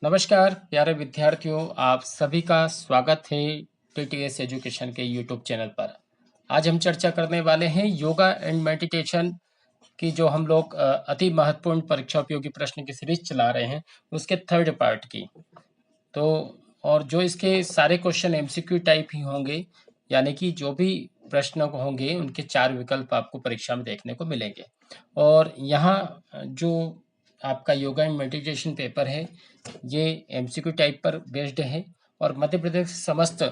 नमस्कार प्यारे विद्यार्थियों, आप सभी का स्वागत है टीटीएस एजुकेशन के यूट्यूब चैनल पर। आज हम चर्चा करने वाले हैं योगा एंड मेडिटेशन की, जो हम लोग अति महत्वपूर्ण परीक्षा उपयोगी प्रश्न की सीरीज चला रहे हैं, उसके थर्ड पार्ट की। तो और जो इसके सारे क्वेश्चन एमसीक्यू टाइप ही होंगे, यानी कि जो भी प्रश्न होंगे उनके 4 विकल्प आपको परीक्षा में देखने को मिलेंगे। और यहाँ जो आपका योगा एंड मेडिटेशन पेपर है, ये एमसीक्यू टाइप पर बेस्ड है और मध्य प्रदेश के समस्त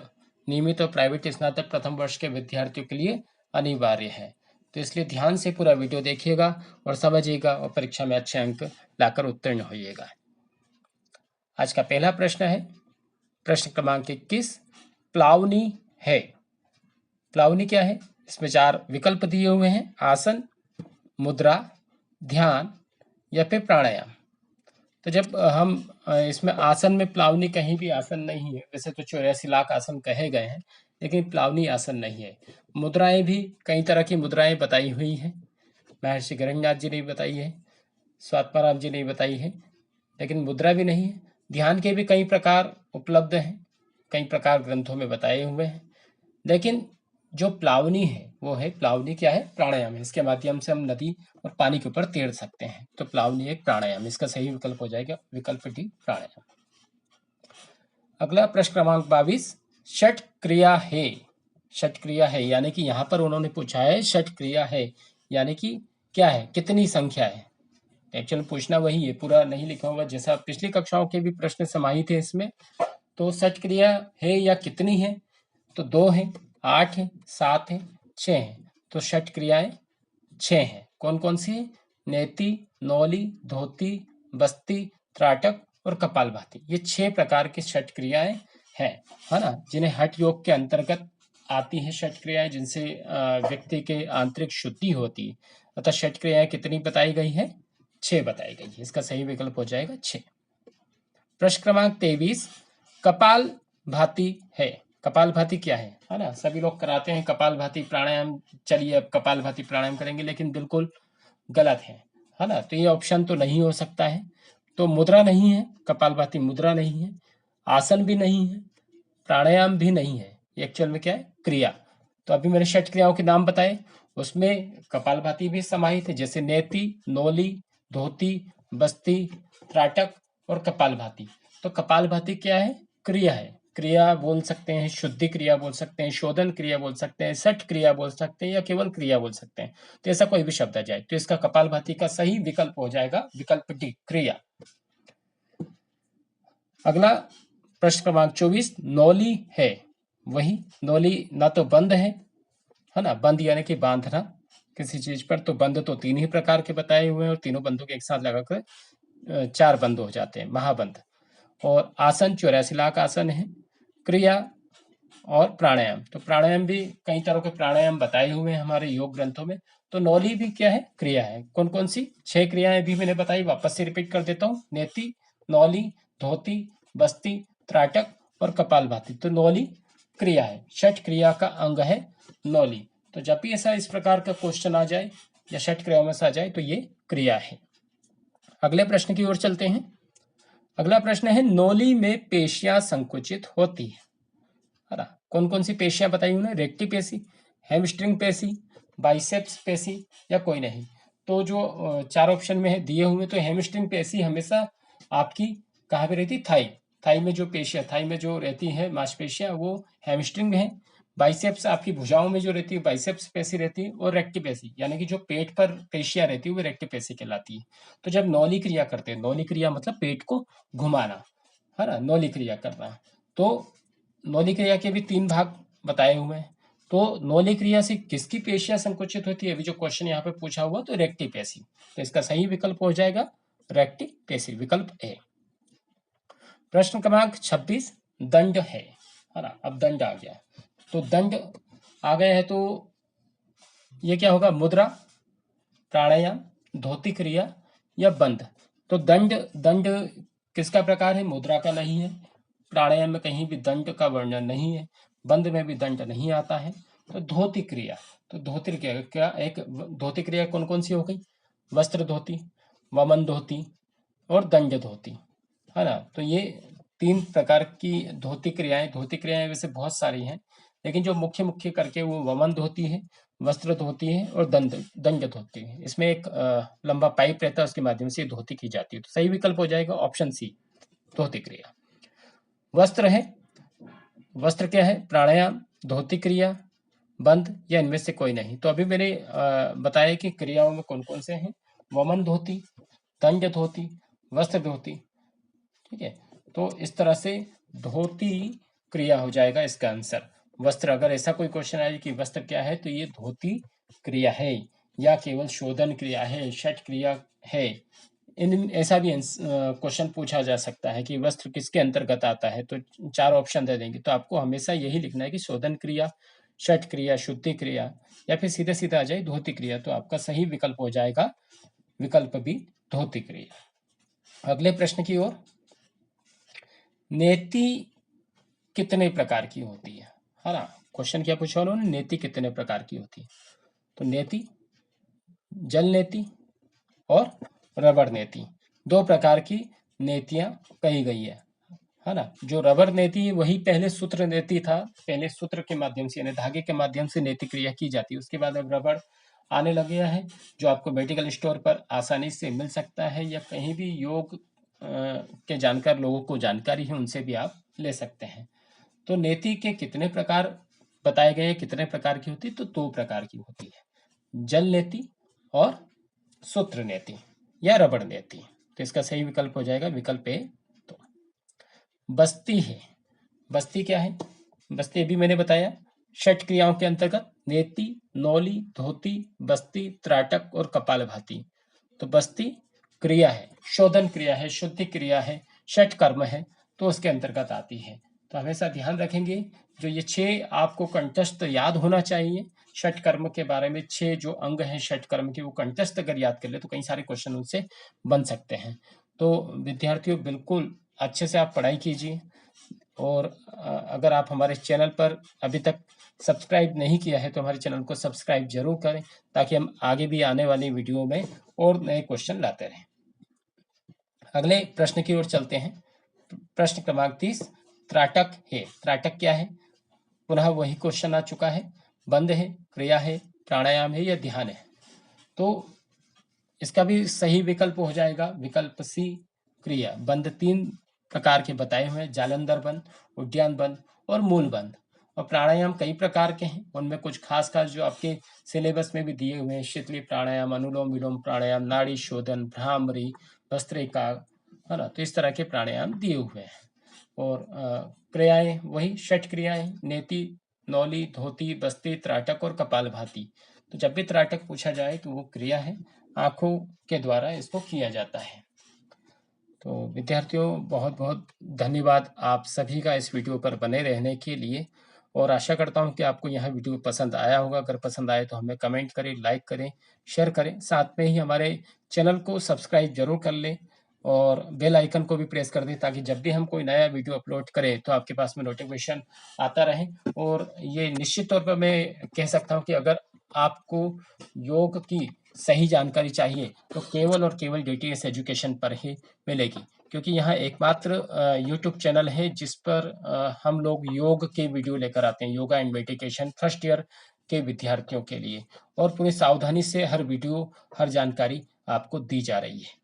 नियमित और प्राइवेट स्नातक प्रथम वर्ष के विद्यार्थियों के लिए अनिवार्य है। तो इसलिए ध्यान से पूरा वीडियो देखिएगा और समझिएगा और परीक्षा में अच्छे अंक लाकर उत्तीर्ण होइएगा। आज का पहला प्रश्न है, प्रश्न क्रमांक 21, प्लावनी है। प्लावनी क्या है? इसमें 4 विकल्प दिए हुए हैं, आसन, मुद्रा, ध्यान या फिर प्राणायाम। तो जब हम इसमें आसन में प्लावनी, कहीं भी आसन नहीं है। वैसे तो 84 लाख आसन कहे गए हैं, लेकिन प्लावनी आसन नहीं है। मुद्राएं भी कई तरह की मुद्राएं बताई हुई हैं, महर्षि गणेशनाथ जी ने बताई है, स्वात्माराम जी ने बताई है, लेकिन मुद्रा भी नहीं है। ध्यान के भी कई प्रकार उपलब्ध हैं, कई प्रकार ग्रंथों में बताए हुए हैं, लेकिन जो प्लावनी है वो है, प्लावनी क्या है? प्राणायाम है। इसके माध्यम से हम नदी और पानी के ऊपर तैर सकते हैं। तो प्लावनी एक प्राणायाम, इसका सही विकल्प हो जाएगा विकल्प डी, प्राणायाम। अगला प्रश्न क्रमांक 22, षट क्रिया है। षट क्रिया है यानी कि यहाँ पर उन्होंने पूछा है षट क्रिया है यानी कि क्या है, कितनी संख्या है। एक्चुअल पूछना वही है, पूरा नहीं लिखा हुआ, जैसा पिछली कक्षाओं के भी प्रश्न समाहित थे इसमें। तो षट क्रिया है या कितनी है? तो 2 है, 8 है, 7 है, 6 है। तो षट क्रियाएं 6 हैं। कौन कौन सी है? नेति, नौली, धोती, बस्ती, त्राटक और कपालभाति। ये 6 प्रकार की षट क्रियाएं हैं, है ना, जिन्हें हठ योग के अंतर्गत आती है षट क्रियाएं, जिनसे व्यक्ति के आंतरिक शुद्धि होती है। अतः षट क्रियाएं कितनी बताई गई है? 6 बताई गई है। इसका सही विकल्प हो जाएगा 6। प्रश्न क्रमांक 23, कपाल भाती है। कपाल भाती क्या है ना, सभी लोग कराते हैं कपाल भाती प्राणायाम। चलिए अब कपाल भाती प्राणायाम करेंगे, लेकिन बिल्कुल गलत है ना। तो ये ऑप्शन तो नहीं हो सकता है। तो मुद्रा नहीं है, कपाल भाती मुद्रा नहीं है, आसन भी नहीं है, प्राणायाम भी नहीं है। एक्चुअल में क्या है? क्रिया। तो अभी मैंने षट क्रियाओं के नाम बताए, उसमें कपाल भाती भी समाहित है, जैसे नेति, नौली, धोती, बस्ती, त्राटक और कपाल भाती। तो कपाल भाती क्या है? क्रिया है। क्रिया बोल सकते हैं, शुद्धि क्रिया बोल सकते हैं, शोधन क्रिया बोल सकते हैं, षट क्रिया बोल सकते हैं, या केवल क्रिया बोल सकते हैं। तो ऐसा कोई भी शब्द आ जाए तो इसका कपाल भाती का सही विकल्प हो जाएगा विकल्प डी, क्रिया। अगला प्रश्न क्रमांक 24, नौली है। वही नौली ना तो बंद है ना, बंद यानी कि बांधना किसी चीज पर। तो बंद तो 3 ही प्रकार के बताए हुए हैं, और तीनों बंधों के एक साथ लगाकर 4 बंद हो जाते हैं, महाबंध। और आसन 84 लाख आसन है, क्रिया और प्राणायाम। तो प्राणायाम भी कई तरह के प्राणायाम बताए हुए हैं हमारे योग ग्रंथों में। तो नौली भी क्या है? क्रिया है। कौन कौन सी? 6 क्रियाएं भी मैंने बताई, वापस से रिपीट कर देता हूँ। नेति, नौली, धोती, बस्ती, त्राटक और कपालभाति। तो नौली क्रिया है, षट क्रिया का अंग है नौली। तो जब भी ऐसा इस प्रकार का क्वेश्चन आ जाए या षट क्रियाओं में से आ जाए तो ये क्रिया है। अगले प्रश्न की ओर चलते हैं। अगला प्रश्न है, नौली में पेशियां संकुचित होती है ना। कौन कौन सी पेशियां बताई उन्होंने? रेक्टी पेशी, हैमस्ट्रिंग पेशी, बाइसेप्स पेशी या कोई नहीं। तो जो 4 ऑप्शन में है दिए हुए, तो हैमस्ट्रिंग पेशी हमेशा आपकी कहाँ पे रहती? थाई। थाई में जो पेशियां, थाई में जो रहती है मांसपेशियां, वो हैमस्ट्रिंग में है। बाइसेप्स आपकी भुजाओं में जो रहती है बाइसेप्स पेशी रहती है, और रेक्टी पेशी यानी कि जो पेट पर पेशियां रहती है वो रेक्टी पेशी कहलाती है। तो जब नौली क्रिया करते हैं, नौली क्रिया मतलब पेट को घुमाना, है ना, नौली क्रिया करना। तो नौली क्रिया के भी 3 भाग बताए हुए हैं। तो नौली क्रिया से किसकी पेशियां संकुचित होती है? अभी जो क्वेश्चन यहाँ पे पूछा हुआ, तो रेक्टी पेशी। तो इसका सही विकल्प हो जाएगा रेक्टी पेशी, विकल्प ए। प्रश्न क्रमांक 26, दंड है ना। अब दंड आ गया, तो दंड आ गए हैं, तो ये क्या होगा? मुद्रा, प्राणायाम, धोती क्रिया या बंध। तो दंड, दंड किसका प्रकार है? मुद्रा का नहीं है। प्राणायाम में कहीं भी दंड का वर्णन नहीं है, बंध में भी दंड नहीं आता है। तो धोती क्रिया, तो धोती क्रिया क्या? एक धोती क्रिया कौन कौन सी हो गई? वस्त्र धोती, वमन धोती और दंड धोती, है ना। तो ये 3 प्रकार की धोती क्रियाएं वैसे बहुत सारी हैं, लेकिन जो मुख्य करके वो वमन धोती है, वस्त्र धोती है और दंड धोती है। इसमें एक लंबा पाइप रहता है, उसके माध्यम से धोती की जाती है। तो सही विकल्प हो जाएगा ऑप्शन सी, धोती क्रिया। वस्त्र है, वस्त्र क्या है? प्राणायाम, धोती क्रिया, बंध या इनमें से कोई नहीं। तो अभी मैंने बताया कि क्रियाओं में कौन कौन से हैं। वमन धोती, दंड धोती, वस्त्र धोती। ठीक है, तो इस तरह से धोती क्रिया हो जाएगा इसका आंसर। वस्त्र, अगर ऐसा कोई क्वेश्चन आए कि वस्त्र क्या है, तो ये धोती क्रिया है या केवल शोधन क्रिया है, षट क्रिया है। इन ऐसा भी क्वेश्चन पूछा जा सकता है कि वस्त्र किसके अंतर्गत आता है, तो 4 ऑप्शन दे देंगे। तो आपको हमेशा यही लिखना है कि शोधन क्रिया, षट क्रिया, शुद्धि क्रिया, या फिर सीधे सीधे आ जाए धोती क्रिया। तो आपका सही विकल्प हो जाएगा विकल्प बी, धोती क्रिया। अगले प्रश्न की ओर। नेति कितने प्रकार की होती है ना। क्वेश्चन क्या पूछा उन्होंने? नेति कितने प्रकार की होती है। तो नेति, जल नेति और रबड़ नेति, 2 प्रकार की नेतियां कही गई है ना। जो रबर नेति वही पहले सूत्र नेति था, पहले सूत्र के माध्यम से यानी धागे के माध्यम से नेति क्रिया की जाती है। उसके बाद अब रबड़ आने लगे है, जो आपको मेडिकल स्टोर पर आसानी से मिल सकता है, या कहीं भी योग के जानकार लोगों को जानकारी है उनसे भी आप ले सकते हैं। तो नेति के कितने प्रकार बताए गए, कितने प्रकार की होती? तो 2 प्रकार की होती है, जल नेति और सूत्र नेति या रबड़ नेति। तो इसका सही विकल्प हो जाएगा विकल्प ए। तो बस्ती है, बस्ती क्या है? बस्ती अभी मैंने बताया, षट क्रियाओं के अंतर्गत नेति, नौली, धोती, बस्ती, त्राटक और कपालभाति। तो बस्ती क्रिया है, शोधन क्रिया है, शुद्धि क्रिया है, षट कर्म है, तो उसके अंतर्गत आती है। तो हमेशा ध्यान रखेंगे, जो ये 6 आपको कंठस्थ याद होना चाहिए। षट कर्म के बारे में 6 जो अंग हैं षट कर्म के, वो कंठस्थ अगर याद कर ले तो कई सारे क्वेश्चन उनसे बन सकते हैं। तो विद्यार्थियों बिल्कुल अच्छे से आप पढ़ाई कीजिए, और अगर आप हमारे चैनल पर अभी तक सब्सक्राइब नहीं किया है तो हमारे चैनल को सब्सक्राइब जरूर करें, ताकि हम आगे भी आने वाली वीडियो में और नए क्वेश्चन लाते रहें। अगले प्रश्न की ओर चलते हैं। प्रश्न क्रमांक 30, त्राटक है। त्राटक क्या है? पुनः वही क्वेश्चन आ चुका है। बंध है, क्रिया है, प्राणायाम है या ध्यान है। तो इसका भी सही विकल्प हो जाएगा विकल्प सी, क्रिया। बंध 3 प्रकार के बताए हुए हैं, जालंधर बंध, उद्यान बंध और मूल बंध। और प्राणायाम कई प्रकार के हैं, उनमें कुछ खास जो आपके सिलेबस में भी दिए हुए हैं, शीतली प्राणायाम, अनुलोम विलोम प्राणायाम, नाड़ी शोधन, भ्रामरी, भस्त्रिका, है ना। तो इस तरह के प्राणायाम दिए हुए हैं। और क्रियाएं वही षट क्रियाएं, नेति, नौली, धोती, बस्ती, त्राटक और कपालभाति। तो जब भी त्राटक पूछा जाए तो वो क्रिया है, आंखों के द्वारा इसको किया जाता है। तो विद्यार्थियों बहुत बहुत धन्यवाद आप सभी का इस वीडियो पर बने रहने के लिए, और आशा करता हूं कि आपको यह वीडियो पसंद आया होगा। अगर पसंद आए तो हमें कमेंट करें, लाइक करें, शेयर करें, साथ में ही हमारे चैनल को सब्सक्राइब जरूर कर लें और बेल आइकन को भी प्रेस कर दें, ताकि जब भी हम कोई नया वीडियो अपलोड करें तो आपके पास में नोटिफिकेशन आता रहे। और ये निश्चित तौर पर मैं कह सकता हूँ कि अगर आपको योग की सही जानकारी चाहिए तो केवल और केवल DTS एजुकेशन पर ही मिलेगी, क्योंकि यहाँ एकमात्र यूट्यूब चैनल है जिस पर हम लोग योग के वीडियो लेकर आते हैं, yoga and meditation first year के विद्यार्थियों के लिए। और पूरी सावधानी से हर वीडियो, हर जानकारी आपको दी जा रही है।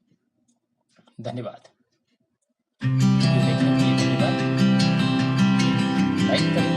धन्यवाद। वीडियो देखने के लिए धन्यवाद। लाइक करें,